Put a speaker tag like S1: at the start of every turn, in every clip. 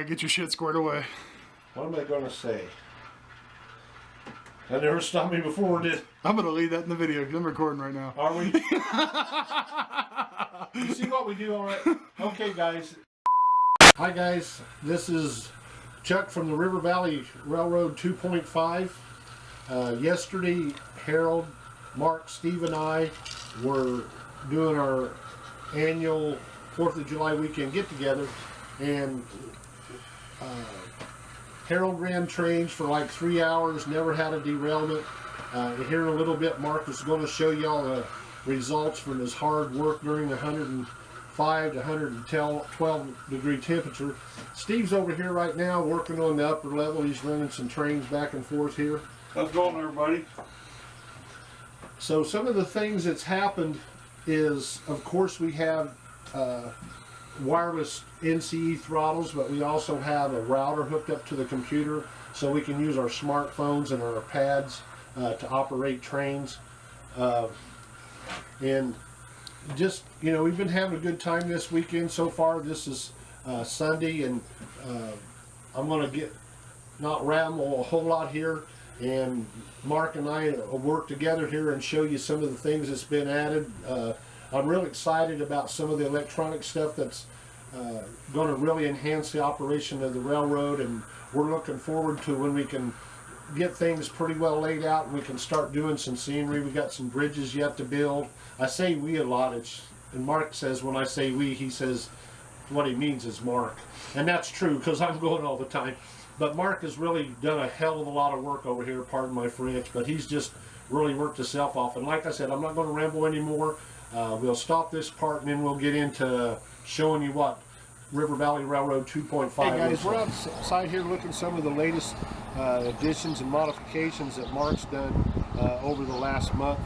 S1: Alright, get your shit squared away.
S2: What am I going to say? That never stopped me before, did?
S1: I'm going to leave that in the video because I'm recording right now.
S2: Are we? You see what we do all right? Okay, guys. Hi, guys. This is Chuck from the River Valley Railroad 2.5. Yesterday, Harold, Mark, Steve, and I were doing our annual 4th of July weekend get-together, and Harold ran trains for like 3 hours, never had a derailment. Here in a little bit, Mark is going to show y'all the results from his hard work during the 105 to 112 degree temperature. Steve's over here right now working on the upper level. He's running some trains back and forth here.
S1: How's it going, everybody?
S2: So some of the things that's happened is, of course, we have wireless NCE throttles, but we also have a router hooked up to the computer so we can use our smartphones and our pads to operate trains. And just, you know, we've been having a good time this weekend so far. This is Sunday, and I'm going to not ramble a whole lot here, and Mark and I will work together here and show you some of the things that's been added. I'm really excited about some of the electronic stuff that's going to really enhance the operation of the railroad, and we're looking forward to when we can get things pretty well laid out and we can start doing some scenery. We got some bridges yet to build. I say we a lot, and Mark says when I say we, he says what he means is Mark, and that's true because I'm going all the time. But Mark has really done a hell of a lot of work over here, pardon my French, but he's just really worked himself off. And like I said, I'm not going to ramble anymore. We'll stop this part and then we'll get into showing you what River Valley Railroad 2.5 Hey guys, we're outside here looking at some of the latest additions and modifications that Mark's done over the last month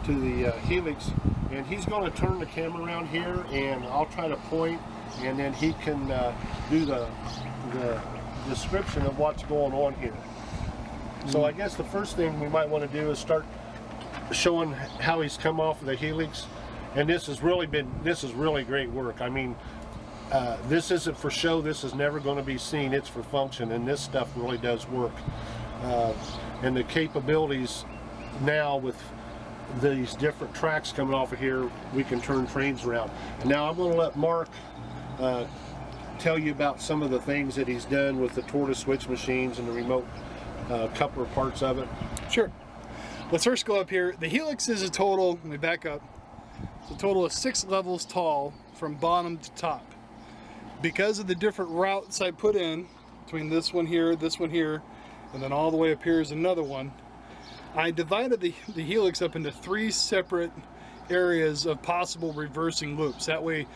S2: to the helix. And he's going to turn the camera around here, and I'll try to point, and then he can do the description of what's going on here. So I guess the first thing we might want to do is start showing how he's come off of the helix. And this has really great work. I mean, this isn't for show. This is never going to be seen. It's for function, and this stuff really does work. And the capabilities now with these different tracks coming off of here, we can turn trains around. And now I'm going to let Mark tell you about some of the things that he's done with the tortoise switch machines and the remote coupler parts of it.
S1: Sure. Let's first go up here. The helix is a total, let me back up, it's a total of 6 levels tall from bottom to top. Because of the different routes I put in, between this one here, and then all the way up here is another one, I divided the helix up into 3 separate areas of possible reversing loops. That way,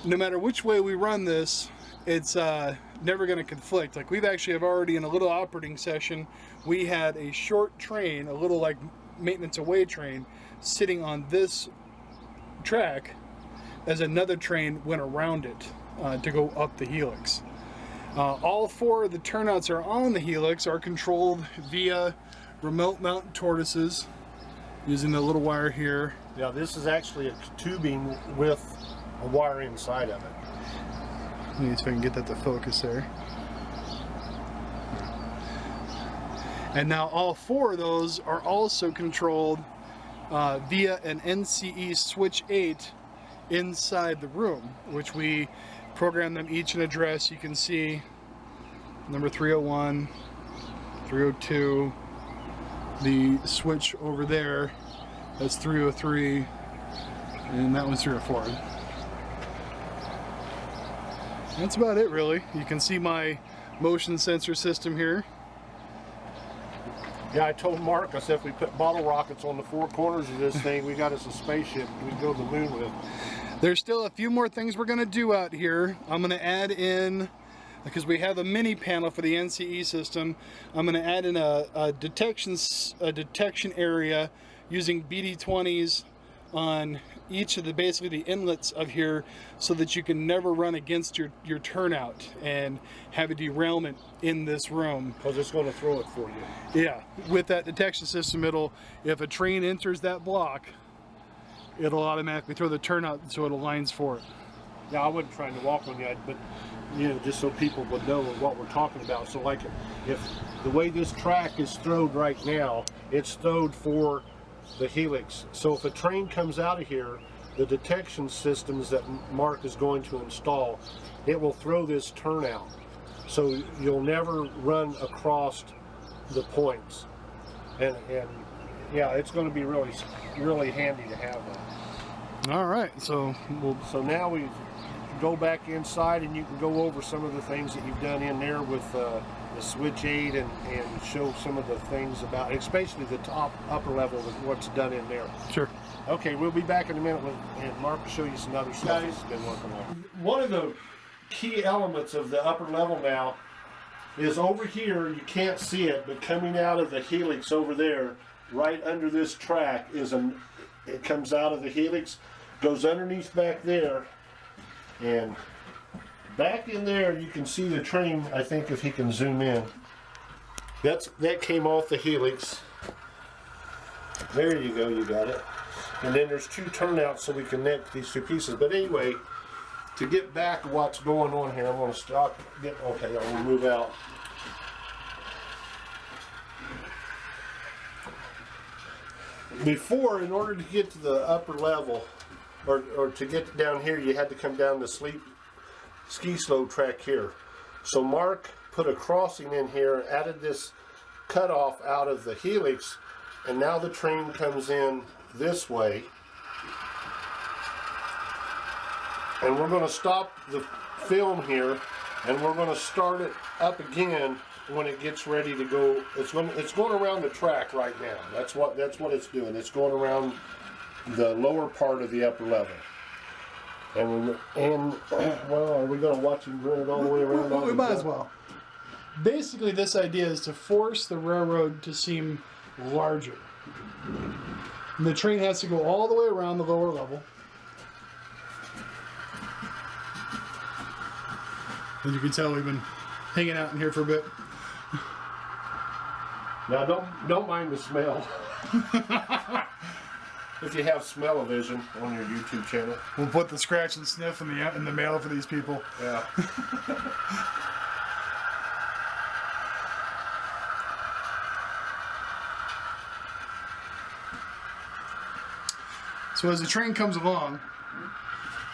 S1: no matter which way we run this, it's never going to conflict. Like we've actually have already in a little operating session, we had a short train, a little like maintenance away train, sitting on this track as another train went around it to go up the helix. All 4 of the turnouts are on the helix are controlled via remote mount tortoises using the little wire here.
S2: Yeah, this is actually a tubing with a wire inside of it.
S1: Let me see if I can get that to focus there. And now all 4 of those are also controlled via an NCE switch 8 inside the room, which we program them each an address. You can see number 301, 302, the switch over there, that's 303, and that one's 304. That's about it, really. You can see my motion sensor system here.
S2: Yeah, I told Mark, I said if we put bottle rockets on the 4 corners of this thing, we got us a spaceship we can go to the moon with.
S1: There's still a few more things we're going to do out here. I'm going to add in, because we have a mini panel for the NCE system, I'm going to add in a detection area using BD20s on each of the basically the inlets of here, so that you can never run against your turnout and have a derailment in this room.
S2: Because it's going to throw it for you.
S1: Yeah, with that detection system, if a train enters that block, it'll automatically throw the turnout so it aligns for it.
S2: Yeah, I wasn't trying to walk on that, but you know, just so people would know what we're talking about. So like, if the way this track is throwed right now, it's throwed for the helix. So if a train comes out of here, the detection systems that Mark is going to install, it will throw this turnout. So you'll never run across the points. And yeah, it's going to be really handy to have that.
S1: All right, so
S2: So now we go back inside and you can go over some of the things that you've done in there with the switch aid and show some of the things about, especially the upper level of what's done in there.
S1: Sure.
S2: Okay, we'll be back in a minute and Mark will show you some other stuff he's been working on. One of the key elements of the upper level now is over here. You can't see it, but coming out of the helix over there, right under this track, it comes out of the helix, goes underneath back there, and back in there you can see the train. I think if he can zoom in, that came off the helix. There you go, you got it. And then there's two turnouts so we connect these two pieces. But anyway, to get back to what's going on here, I'm going to stop. Okay, I'm going to move out. Before, in order to get to the upper level, or to get down here, you had to come down the ski slope track here. So Mark put a crossing in here, added this cutoff out of the helix, and now the train comes in this way. And we're going to stop the film here, and we're going to start it up again when it gets ready to go. It's going around the track right now. That's what it's doing. It's going around the lower part of the upper level. And well, are we going to watch him run it all the way around?
S1: We might as well. Basically, this idea is to force the railroad to seem larger. And the train has to go all the way around the lower level. As you can tell, we've been hanging out in here for a bit.
S2: Now, don't mind the smell. If you have smell-o-vision on your YouTube channel,
S1: we'll put the scratch and sniff in the mail for these people.
S2: Yeah.
S1: So as the train comes along,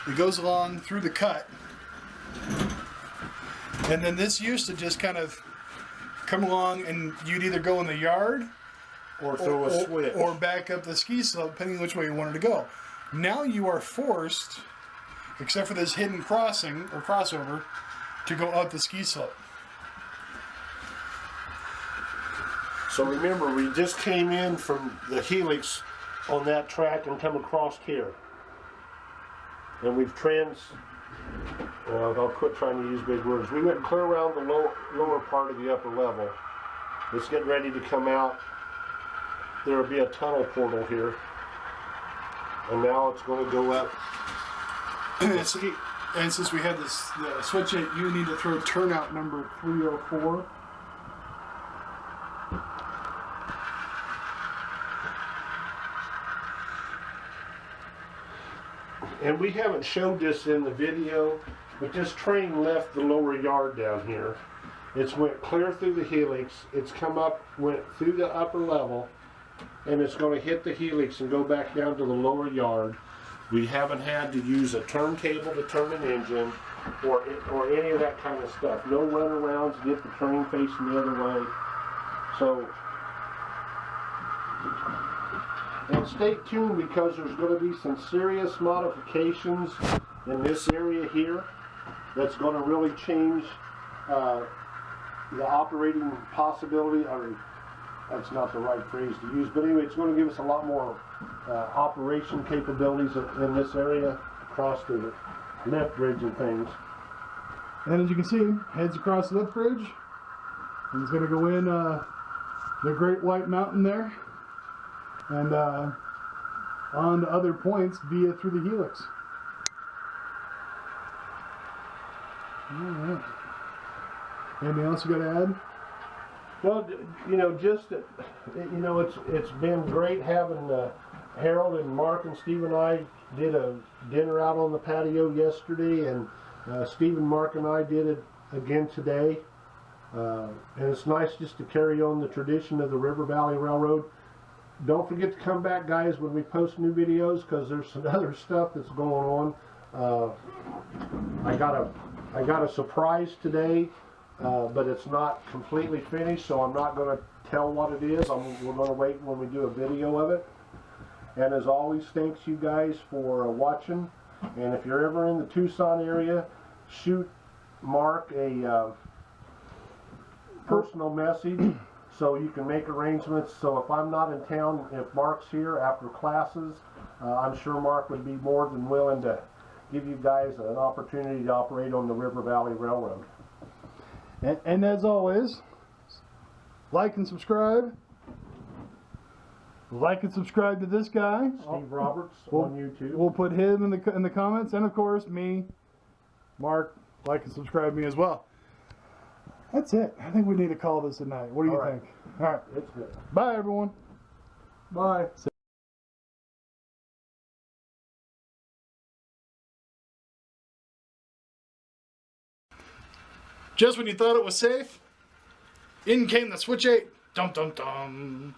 S1: it goes along through the cut, and then this used to just kind of come along, and you'd either go in the yard
S2: or throw a switch,
S1: or back up the ski slope, depending which way you wanted to go. Now you are forced, except for this hidden crossing or crossover, to go up the ski slope.
S2: So remember, we just came in from the helix on that track and come across here, and we've I'll quit trying to use big words. We went clear around the lower part of the upper level. It's getting ready to come out. There will be a tunnel portal here, and now it's going to go up.
S1: And since we had this switch it, you need to throw turnout number 304.
S2: And we haven't showed this in the video, but this train left the lower yard down here. It's went clear through the helix. It's come up, went through the upper level, and it's going to hit the helix and go back down to the lower yard. We haven't had to use a turntable to turn an engine or any of that kind of stuff. No runarounds to get the train facing the other way. So, and stay tuned, because there's going to be some serious modifications in this area here that's going to really change the operating possibility, or that's not the right phrase to use, but anyway, it's going to give us a lot more operation capabilities in this area across the lift bridge and things.
S1: And as you can see, heads across the lift bridge, and it's going to go in the Great White Mountain there, and on to other points through the helix. All right. Anything else you got to add?
S2: Well, you know, just that, you know, it's been great having Harold and Mark and Steve and I did a dinner out on the patio yesterday, and Steve and Mark and I did it again today. And it's nice just to carry on the tradition of the River Valley Railroad. Don't forget to come back, guys, when we post new videos, because there's some other stuff that's going on. I got a surprise today, but it's not completely finished, so I'm not going to tell what it is. We're going to wait when we do a video of it. And as always, thanks you guys for watching. And if you're ever in the Tucson area, shoot Mark a personal message so you can make arrangements. So if I'm not in town, if Mark's here after classes, I'm sure Mark would be more than willing to give you guys an opportunity to operate on the River Valley Railroad.
S1: And as always, like and subscribe. Like and subscribe to this guy,
S2: Steve Roberts, on YouTube.
S1: We'll put him in the comments, and of course me, Mark. Like and subscribe me as well. That's it. I think we need to call this a night. What do you think? All right.
S2: It's good.
S1: Bye, everyone. Bye. Just when you thought it was safe, in came the Switch 8. Dum dum dum.